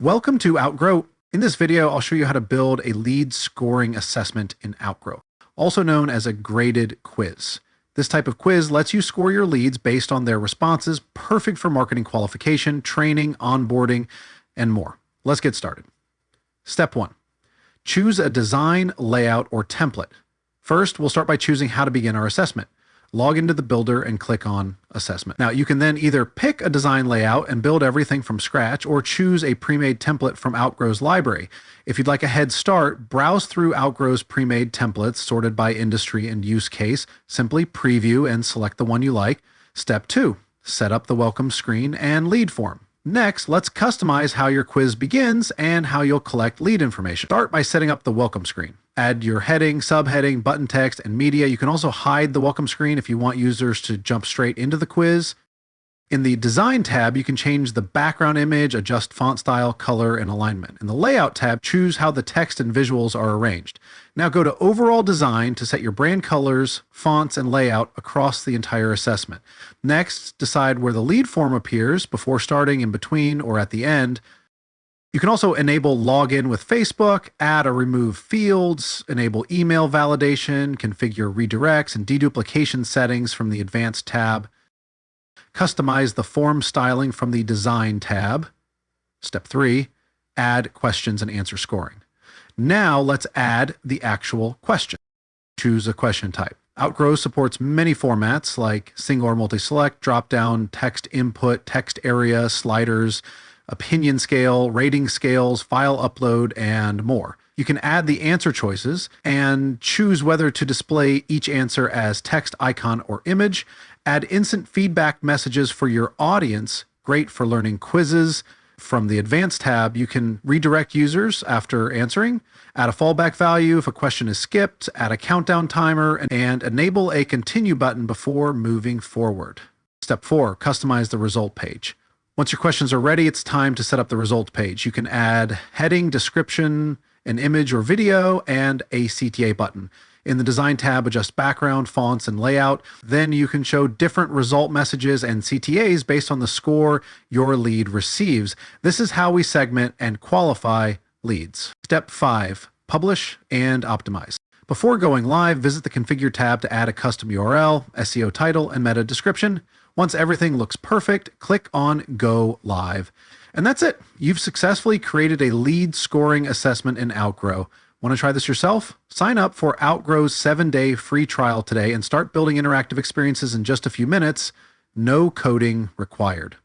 Welcome to Outgrow. In this video, I'll show you how to build a lead scoring assessment in Outgrow, also known as a graded quiz. This type of quiz lets you score your leads based on their responses, perfect for marketing qualification, training, onboarding, and more. Let's get started. Step 1. Choose a design, layout, or template. First, we'll start by choosing how to begin our assessment. Log into the builder and click on assessment. Now you can then either pick a design layout and build everything from scratch or choose a pre-made template from Outgrow's library. If you'd like a head start, browse through Outgrow's pre-made templates sorted by industry and use case. Simply preview and select the one you like. Step 2, set up the welcome screen and lead form. Next, let's customize how your quiz begins and how you'll collect lead information. Start by setting up the welcome screen. Add your heading, subheading, button text, and media. You can also hide the welcome screen if you want users to jump straight into the quiz. In the Design tab, you can change the background image, adjust font style, color, and alignment. In the Layout tab, choose how the text and visuals are arranged. Now go to Overall Design to set your brand colors, fonts, and layout across the entire assessment. Next, decide where the lead form appears before starting, in between, or at the end. You can also enable login with Facebook, add or remove fields, enable email validation, configure redirects and deduplication settings from the Advanced tab. Customize the form styling from the Design tab. Step 3, add questions and answer scoring. Now let's add the actual question. Choose a question type. Outgrow supports many formats like single or multi-select, drop-down, text input, text area, sliders, opinion scale, rating scales, file upload, and more. You can add the answer choices and choose whether to display each answer as text, icon, or image. Add instant feedback messages for your audience, great for learning quizzes. From the Advanced tab, you can redirect users after answering, add a fallback value if a question is skipped, add a countdown timer, and enable a continue button before moving forward. Step 4, customize the result page. Once your questions are ready, it's time to set up the results page. You can add heading, description, an image or video, and a CTA button. In the Design tab, adjust background, fonts, and layout. Then you can show different result messages and CTAs based on the score your lead receives. This is how we segment and qualify leads. Step 5, publish and optimize. Before going live, visit the Configure tab to add a custom URL, SEO title, and meta description. Once everything looks perfect, click on Go Live. And that's it. You've successfully created a lead scoring assessment in Outgrow. Want to try this yourself? Sign up for Outgrow's 7-day free trial today and start building interactive experiences in just a few minutes. No coding required.